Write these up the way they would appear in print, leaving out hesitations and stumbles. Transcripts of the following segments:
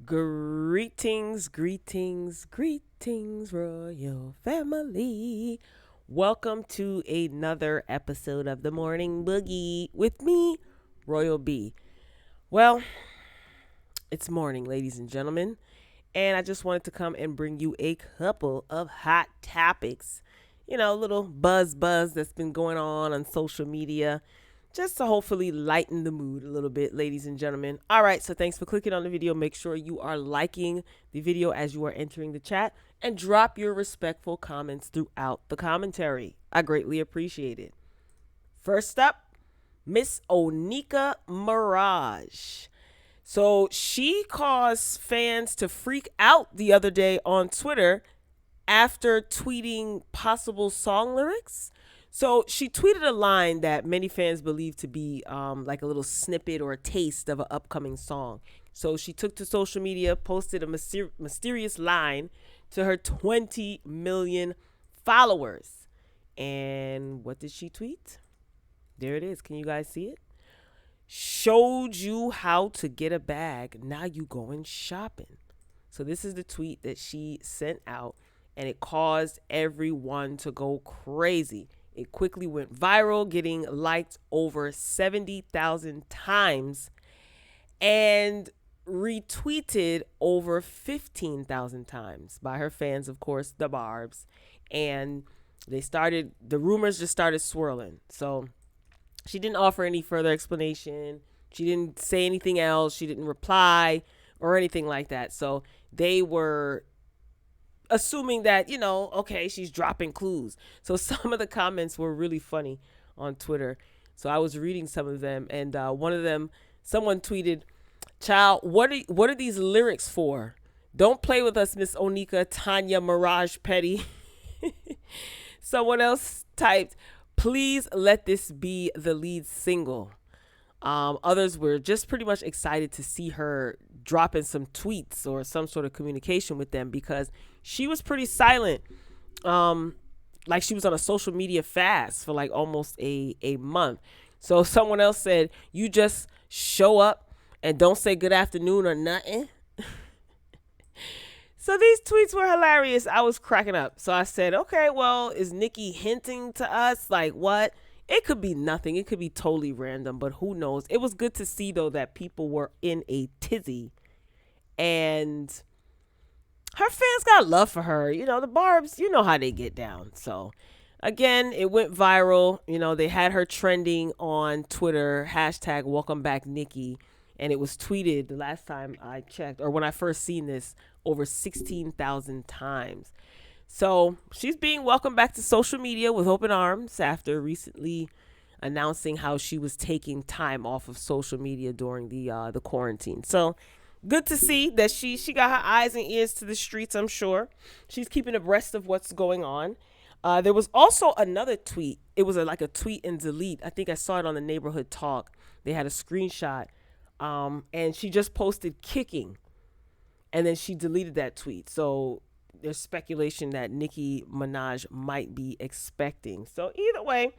Greetings, greetings, greetings, royal family. Welcome to another episode of the Morning Boogie with me, Royal B. Well, it's morning, ladies and gentlemen, and I just wanted to come and bring you a couple of hot topics. A little buzz that's been going on social media just to hopefully lighten the mood a little bit, ladies and gentlemen. All right, so thanks for clicking on the video. Make sure you are liking the video as you are entering the chat and drop your respectful comments throughout the commentary. I greatly appreciate it. First up, Miss Onika Mirage. So she caused fans to freak out the other day on Twitter after tweeting possible song lyrics. So she tweeted a line that many fans believe to be like a little snippet or a taste of an upcoming song. So she took to social media, posted a mysterious line to her 20 million followers. And what did she tweet? There it is. Can you guys see it? Showed you how to get a bag. Now you going shopping. So this is the tweet that she sent out, and it caused everyone to go crazy. It quickly went viral, getting liked over 70,000 times and retweeted over 15,000 times by her fans, of course, the Barbs. And the rumors just started swirling. So she didn't offer any further explanation. She didn't say anything else. She didn't reply or anything like that. So they were assuming that, okay, she's dropping clues. So some of the comments were really funny on Twitter. So I was reading some of them, and one of them, someone tweeted, "Child, what are these lyrics for? Don't play with us, Miss Onika Tanya MIRAJ-PETTY." Someone else typed, "Please let this be the lead single." Others were just pretty much excited to see her dropping some tweets or some sort of communication with them, because she was pretty silent. Like she was on a social media fast for like almost a month. So someone else said, "You just show up and don't say good afternoon or nothing." So these tweets were hilarious. I was cracking up. So I said, okay, well, is Nikki hinting to us? Like what? It could be nothing. It could be totally random, but who knows? It was good to see, though, that people were in a tizzy. And her fans got love for her. The Barbs, you know how they get down. So, again, it went viral. They had her trending on Twitter, hashtag welcome back Nikki. And it was tweeted the last time I checked, or when I first seen this, over 16,000 times. So she's being welcomed back to social media with open arms after recently announcing how she was taking time off of social media during the quarantine. So good to see that she got her eyes and ears to the streets. I'm sure she's keeping abreast of what's going on. There was also another tweet. It was like a tweet and delete. I think I saw it on the Neighborhood Talk. They had a screenshot, and she just posted kicking, and then she deleted that tweet. So there's speculation that Nicki Minaj might be expecting. So either way,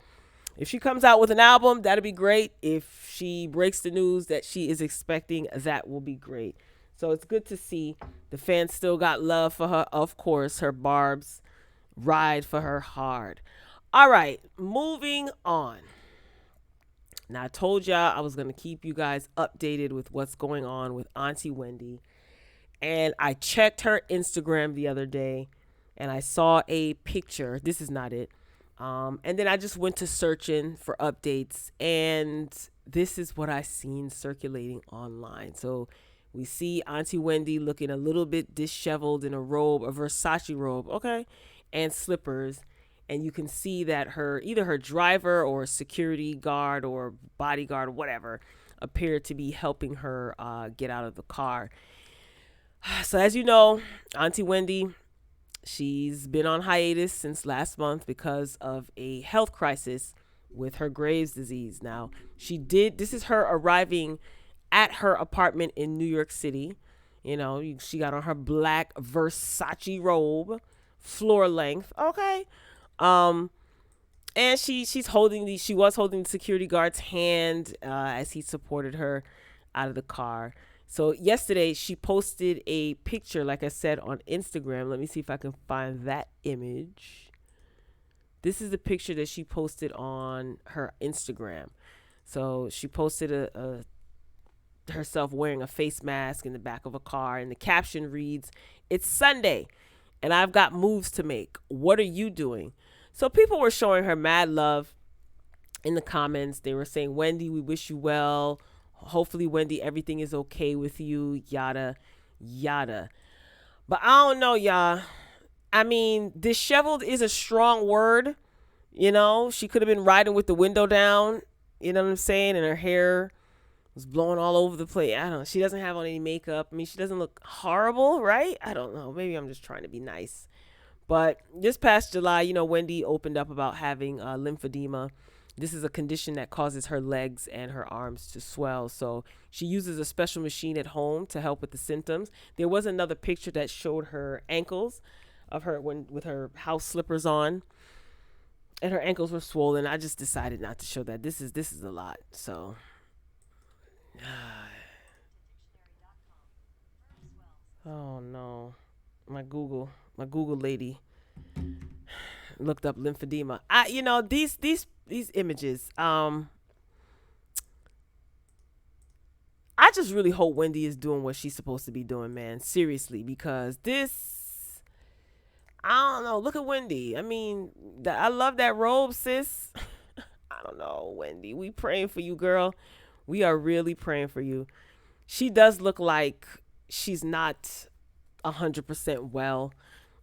if she comes out with an album, that'll be great. If she breaks the news that she is expecting, that will be great. So it's good to see the fans still got love for her. Of course, her Barbs ride for her hard. All right, moving on. Now, I told y'all I was going to keep you guys updated with what's going on with Auntie Wendy. And I checked her Instagram the other day, and I saw a picture. This is not it. And then I just went to searching for updates, and this is what I seen circulating online. So we see Auntie Wendy looking a little bit disheveled in a robe, a Versace robe, okay, and slippers. And you can see that either her driver or security guard or bodyguard or whatever appeared to be helping her get out of the car. So as you know, Auntie Wendy, she's been on hiatus since last month because of a health crisis with her Graves' disease. Now, this is her arriving at her apartment in New York City. She got on her black Versace robe, floor length, okay? And she was holding the security guard's hand as he supported her out of the car. So yesterday she posted a picture, like I said, on Instagram. Let me see if I can find that image. This is the picture that she posted on her Instagram. So she posted herself wearing a face mask in the back of a car, and the caption reads, "It's Sunday and I've got moves to make. What are you doing?" So people were showing her mad love in the comments. They were saying, "Wendy, we wish you well. Hopefully, Wendy, everything is okay with you, yada, yada." But I don't know, y'all. I mean, disheveled is a strong word. She could have been riding with the window down, you know what I'm saying? And her hair was blowing all over the place. I don't know. She doesn't have on any makeup. I mean, she doesn't look horrible, right? I don't know. Maybe I'm just trying to be nice. But this past July, Wendy opened up about having lymphedema. This is a condition that causes her legs and her arms to swell. So she uses a special machine at home to help with the symptoms. There was another picture that showed her ankles of her with her house slippers on, and her ankles were swollen. I just decided not to show that. This is a lot. So oh no. My Google lady looked up lymphedema. These images. I just really hope Wendy is doing what she's supposed to be doing, man. Seriously, because I don't know. Look at Wendy. I mean, I love that robe, sis. I don't know, Wendy. We praying for you, girl. We are really praying for you. She does look like she's not 100% well.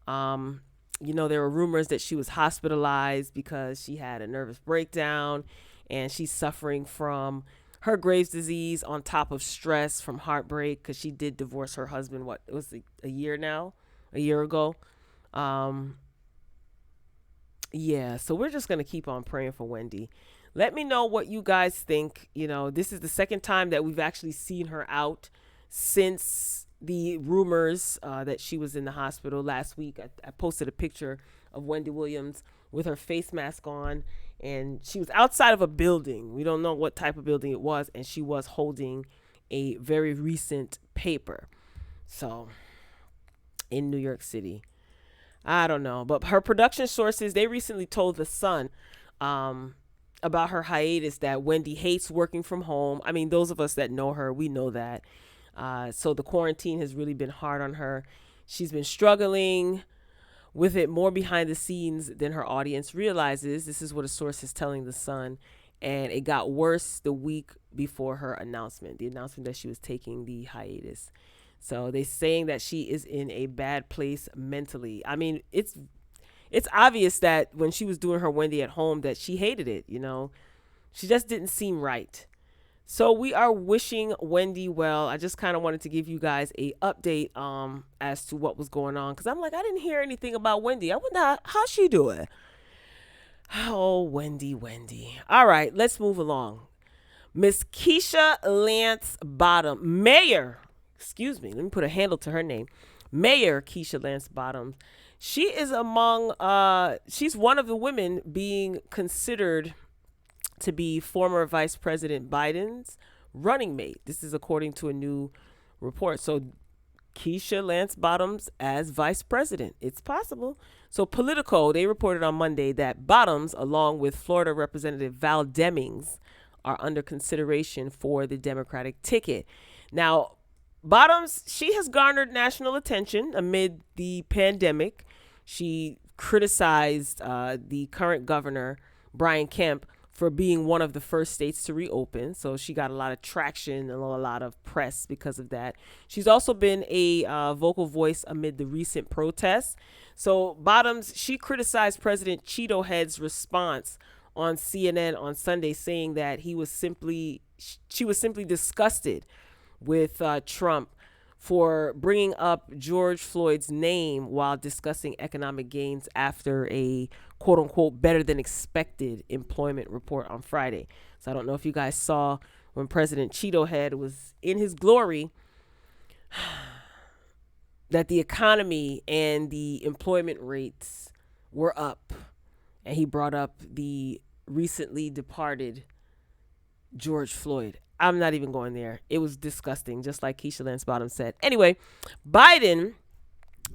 There were rumors that she was hospitalized because she had a nervous breakdown, and she's suffering from her Graves' disease on top of stress from heartbreak because she did divorce her husband. What, it was a year now, a year ago. Yeah, so we're just gonna keep on praying for Wendy. Let me know what you guys think. This is the second time that we've actually seen her out since the rumors that she was in the hospital last week. I posted a picture of Wendy Williams with her face mask on, and she was outside of a building. We don't know what type of building it was, and she was holding a very recent paper. So, in New York City. I don't know. But her production sources, they recently told The Sun about her hiatus that Wendy hates working from home. I mean, those of us that know her, we know that. So the quarantine has really been hard on her. She's been struggling with it more behind the scenes than her audience realizes. This is what a source is telling The Sun. And it got worse the week before her announcement, the announcement that she was taking the hiatus. So they're saying that she is in a bad place mentally. I mean, it's obvious that when she was doing her Wendy at home that she hated it, She just didn't seem right. So we are wishing Wendy well. I just kind of wanted to give you guys a update as to what was going on, because I'm like, I didn't hear anything about Wendy. I wonder how she doing. Oh, Wendy. All right, let's move along. Miss Keisha Lance Bottom, Mayor. Excuse me, let me put a handle to her name. Mayor Keisha Lance Bottoms. She is she's one of the women being considered to be former Vice President Biden's running mate. This is according to a new report. So Keisha Lance Bottoms as vice president. It's possible. So Politico, they reported on Monday that Bottoms, along with Florida Representative Val Demings, are under consideration for the Democratic ticket. Now, Bottoms, she has garnered national attention amid the pandemic. She criticized the current governor, Brian Kemp, for being one of the first states to reopen. So she got a lot of traction and a lot of press because of that. She's also been a vocal voice amid the recent protests. So Bottoms, she criticized President Cheeto Head's response on CNN on Sunday, saying that she was simply disgusted with Trump for bringing up George Floyd's name while discussing economic gains after a quote unquote better than expected employment report on Friday. So I don't know if you guys saw when President Cheeto Head was in his glory that the economy and the employment rates were up. And he brought up the recently departed George Floyd. I'm not even going there. It was disgusting, just like Keisha Lance Bottom said. Anyway, Biden,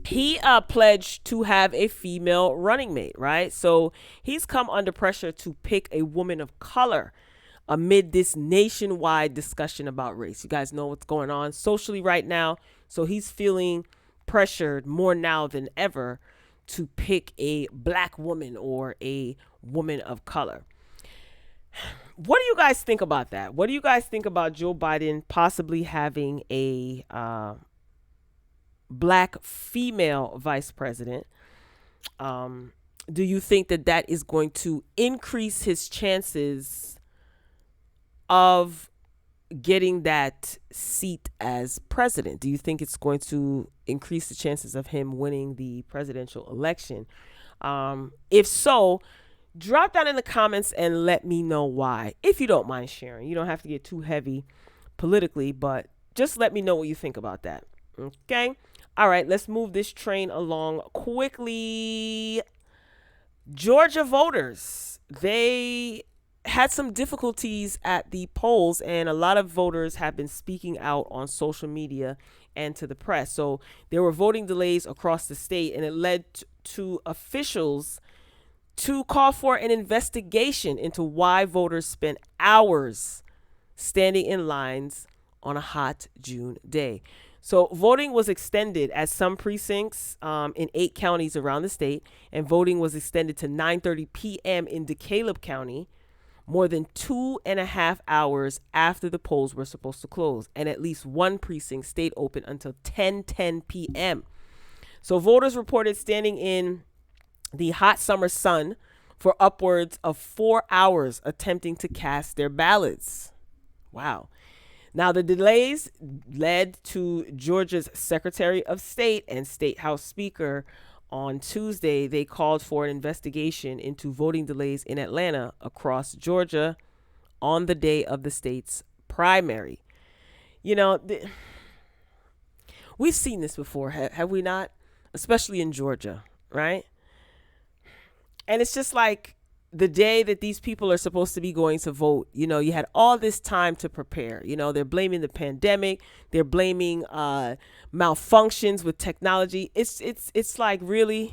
he pledged to have a female running mate, right? So he's come under pressure to pick a woman of color amid this nationwide discussion about race. You guys know what's going on socially right now. So he's feeling pressured more now than ever to pick a black woman or a woman of color. What do you guys think about that? What do you guys think about Joe Biden possibly having a black female vice president? Do you think that that is going to increase his chances of getting that seat as president? Do you think it's going to increase the chances of him winning the presidential election? If so, drop down in the comments and let me know why, if you don't mind sharing. You don't have to get too heavy politically, but just let me know what you think about that. Okay? All right, let's move this train along quickly. Georgia voters, they had some difficulties at the polls, and a lot of voters have been speaking out on social media and to the press. So there were voting delays across the state, and it led to officials to call for an investigation into why voters spent hours standing in lines on a hot June day. So voting was extended at some precincts in 8 counties around the state, and voting was extended to 9:30 p.m. in DeKalb County, more than 2.5 hours after the polls were supposed to close, and at least one precinct stayed open until 10:10 p.m. So voters reported standing in the hot summer sun for upwards of 4 hours attempting to cast their ballots. Wow. Now, the delays led to Georgia's Secretary of State and State House Speaker on Tuesday. They called for an investigation into voting delays in Atlanta across Georgia on the day of the state's primary. You know, we've seen this before, have we not? Especially in Georgia, right? And it's just like the day that these people are supposed to be going to vote, you know, you had all this time to prepare. You know, they're blaming the pandemic. They're blaming malfunctions with technology. It's like, really.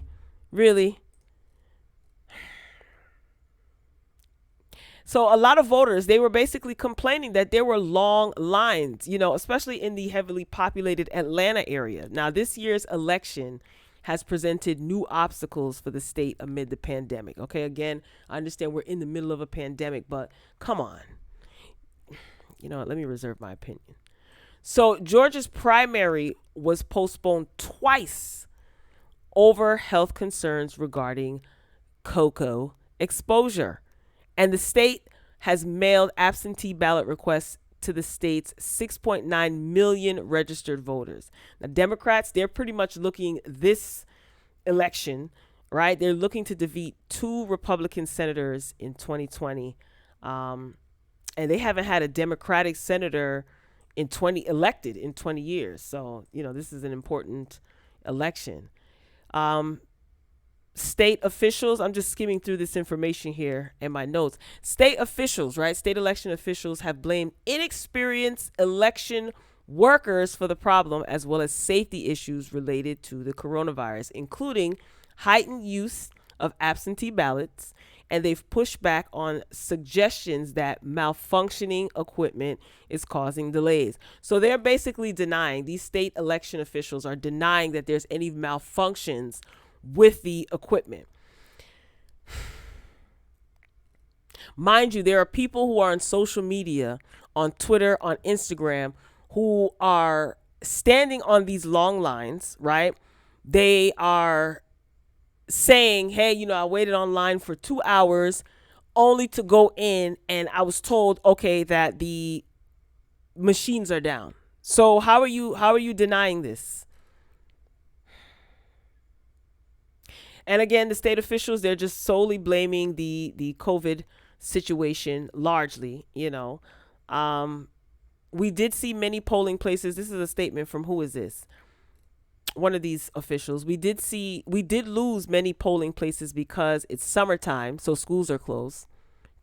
So a lot of voters, they were basically complaining that there were long lines, you know, especially in the heavily populated Atlanta area. Now, this year's election has presented new obstacles for the state amid the pandemic. Okay, again, I understand we're in the middle of a pandemic, but come on. You know what, let me reserve my opinion. So Georgia's primary was postponed twice over health concerns regarding cocoa exposure. And the state has mailed absentee ballot requests to the state's 6.9 million registered voters. Now, Democrats, they're pretty much looking this election, right? They're looking to defeat 2 Republican senators in 2020. And they haven't had a Democratic senator elected in 20 years. So, you know, this is an important election. State officials, I'm just skimming through this information here in my notes. State officials, right? State election officials have blamed inexperienced election workers for the problem, as well as safety issues related to the coronavirus, including heightened use of absentee ballots. And they've pushed back on suggestions that malfunctioning equipment is causing delays. So they're basically denying, these state election officials are denying that there's any malfunctions with the equipment. Mind you, there are people who are on social media, on Twitter, on Instagram, who are standing on these long lines, right? They are saying, hey, you know, I waited online for 2 hours only to go in and I was told, okay, that the machines are down. So how are you denying this? And again, the state officials, they're just solely blaming the COVID situation largely, you know. We did see many polling places. This is a statement from, who is this? One of these officials. We did lose many polling places because it's summertime, so schools are closed.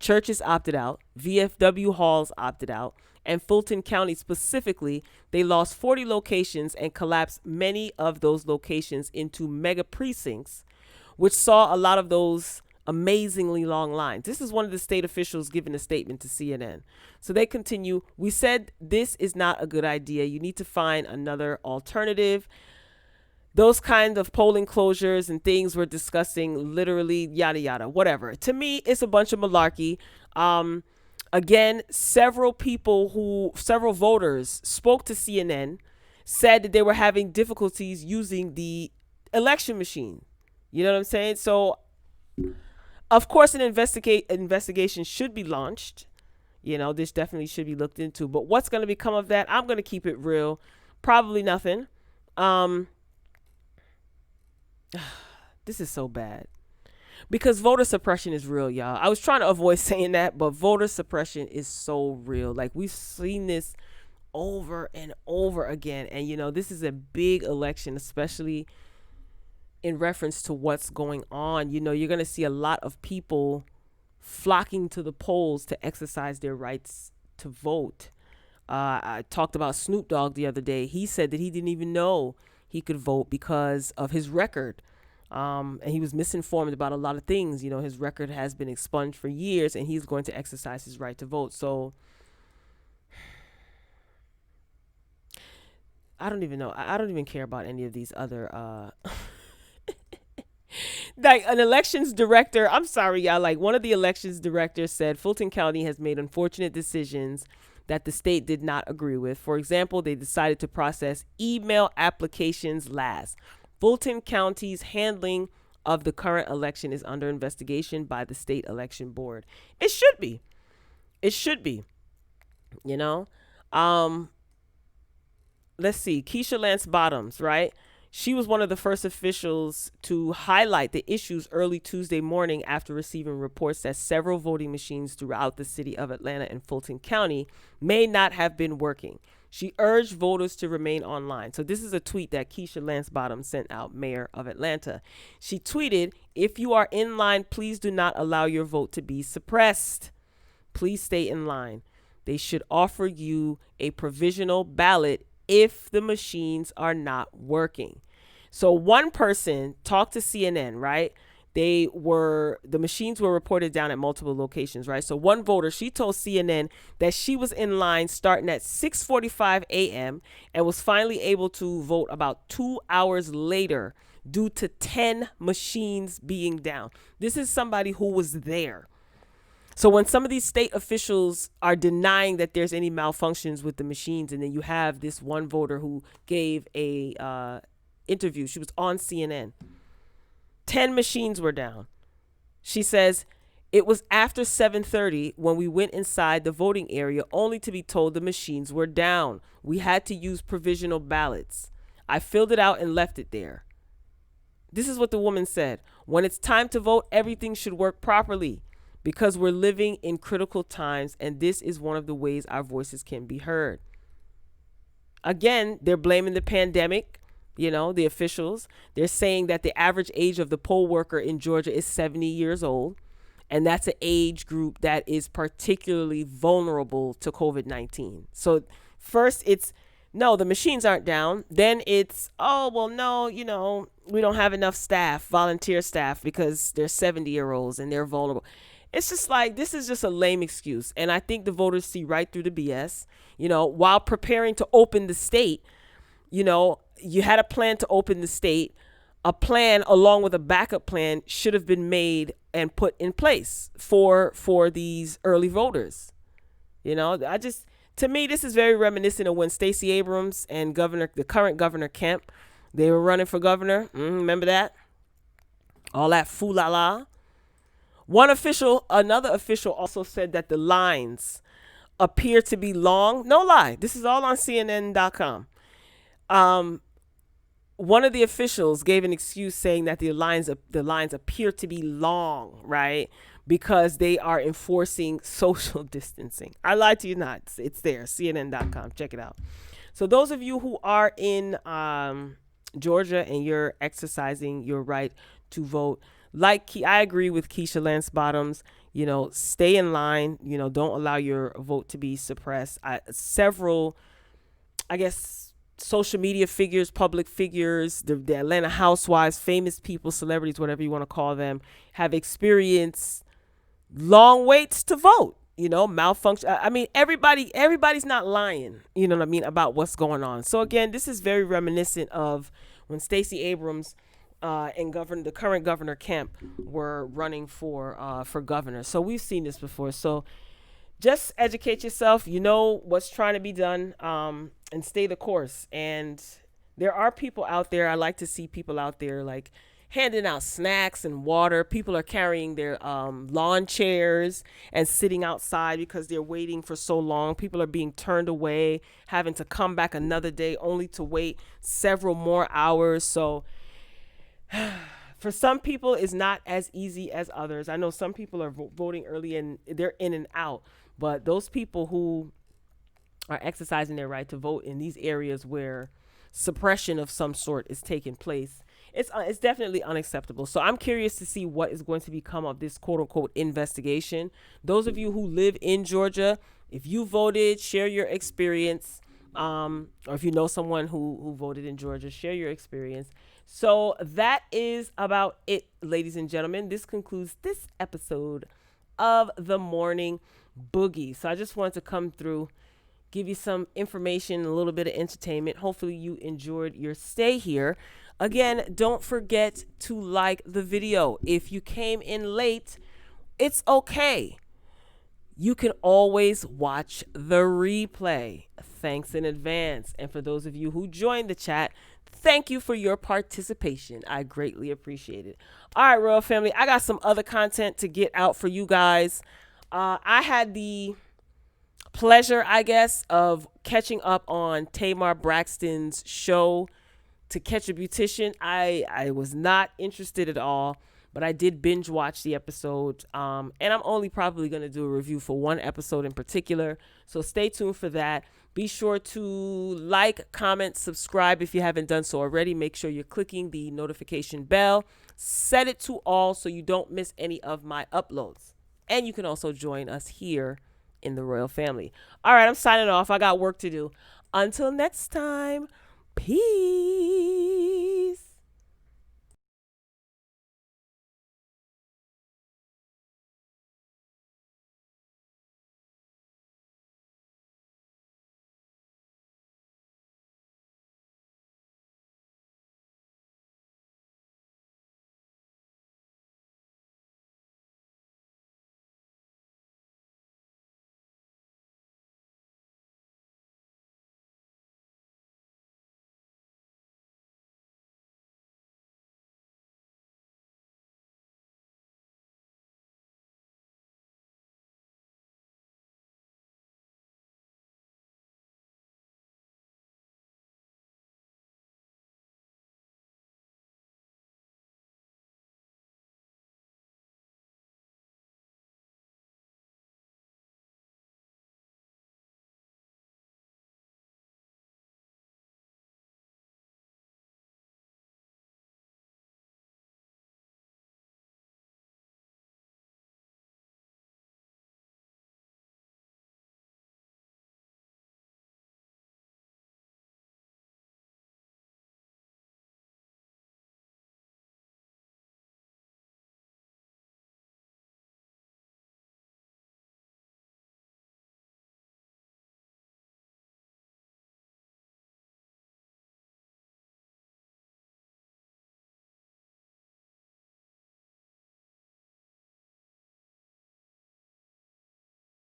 Churches opted out, VFW halls opted out, and Fulton County specifically, they lost 40 locations and collapsed many of those locations into mega precincts, which saw a lot of those amazingly long lines. This is one of the state officials giving a statement to CNN. So they continue, we said this is not a good idea. You need to find another alternative. Those kind of polling closures and things we're discussing, literally yada yada, whatever. To me, it's a bunch of malarkey. Again, several voters spoke to CNN, said that they were having difficulties using the election machine. You know what I'm saying? So, of course, an investigation should be launched. You know, this definitely should be looked into. But what's going to become of that? I'm going to keep it real. Probably nothing. This is so bad. Because voter suppression is real, y'all. I was trying to avoid saying that, but voter suppression is so real. Like, we've seen this over and over again. And, you know, this is a big election, especially in reference to what's going on. You know, you're going to see a lot of people flocking to the polls to exercise their rights to vote. I talked about Snoop Dogg the other day. He said that he didn't even know he could vote because of his record. And he was misinformed about a lot of things. You know, his record has been expunged for years, and he's going to exercise his right to vote. So I don't even know. I don't even care about any of these other like an elections director. I'm sorry, y'all. Like, one of the elections directors said Fulton County has made unfortunate decisions that the state did not agree with. For example, they decided to process email applications last. Fulton County's handling of the current election is under investigation by the state election board. It should be. It should be. You know? Let's see. Keisha Lance Bottoms, right? She was one of the first officials to highlight the issues early Tuesday morning after receiving reports that several voting machines throughout the city of Atlanta and Fulton County may not have been working. She urged voters to remain online. So this is a tweet that Keisha Lance Bottoms sent out, mayor of Atlanta. She tweeted, "If you are in line, please do not allow your vote to be suppressed. Please stay in line. They should offer you a provisional ballot if the machines are not working." So one person talked to CNN, right? The machines were reported down at multiple locations, right? So one voter, she told CNN that she was in line starting at 6:45 a.m. and was finally able to vote about 2 hours later due to 10 machines being down. This is somebody who was there. So when some of these state officials are denying that there's any malfunctions with the machines, and then you have this one voter who gave a interview, she was on CNN. 10 machines were down. She says, "It was after 7:30 when we went inside the voting area only to be told the machines were down. We had to use provisional ballots. I filled it out and left it there." This is what the woman said. "When it's time to vote, everything should work properly because we're living in critical times, and this is one of the ways our voices can be heard." Again, they're blaming the pandemic. You know, the officials, they're saying that the average age of the poll worker in Georgia is 70 years old. And that's an age group that is particularly vulnerable to COVID-19. So first it's, no, the machines aren't down. Then it's, oh, well, no, you know, we don't have enough staff, volunteer staff, because they're 70-year-olds and they're vulnerable. It's just like, this is just a lame excuse. And I think the voters see right through the BS. You know, while preparing to open the state, you know, you had a plan to open the state. A plan along with a backup plan should have been made and put in place for these early voters. You know, to me, this is very reminiscent of when Stacey Abrams and the current governor Kemp, they were running for governor. Remember that? All that foo-la-la. Another official also said that the lines appear to be long. No lie. This is all on CNN.com. One of the officials gave an excuse saying that the lines appear to be long, right? Because they are enforcing social distancing. I lied to you not. It's there, CNN.com. Check it out. So those of you who are in Georgia and you're exercising your right to vote, I agree with Keisha Lance Bottoms. Stay in line. Don't allow your vote to be suppressed. Several, I guess, social media figures, public figures, the Atlanta housewives, famous people, celebrities, whatever you want to call them, have experienced long waits to vote. Malfunction. I mean, everybody's not lying. You know what I mean, about what's going on. So again, this is very reminiscent of when Stacey Abrams and the current governor Kemp were running for governor. So we've seen this before. So just educate yourself. You know what's trying to be done, and stay the course. And there are people out there. I like to see people out there like handing out snacks and water. People are carrying their lawn chairs and sitting outside because they're waiting for so long. People are being turned away, having to come back another day only to wait several more hours. So for some people, it's not as easy as others. I know some people are voting early and they're in and out. But those people who are exercising their right to vote in these areas where suppression of some sort is taking place, it's definitely unacceptable. So I'm curious to see what is going to become of this quote unquote investigation. Those of you who live in Georgia, if you voted, share your experience. Or if you know someone who voted in Georgia, share your experience. So that is about it, ladies and gentlemen. This concludes this episode of the Morning Boogie. So I just wanted to come through, give you some information, a little bit of entertainment. Hopefully you enjoyed your stay here. Again, don't forget to like the video. If you came in late, it's okay. You can always watch the replay. Thanks in advance. And for those of you who joined the chat, thank you for your participation. I greatly appreciate it. All right, Royal Family, I got some other content to get out for you guys. I had the pleasure, I guess, of catching up on Tamar Braxton's show, To Catch a Beautician. I was not interested at all, but I did binge watch the episode. And I'm only probably going to do a review for one episode in particular. So stay tuned for that. Be sure to like, comment, subscribe if you haven't done so already. Make sure you're clicking the notification bell. Set it to all so you don't miss any of my uploads. And you can also join us here in the Royal Family. All right, I'm signing off. I got work to do. Until next time, peace.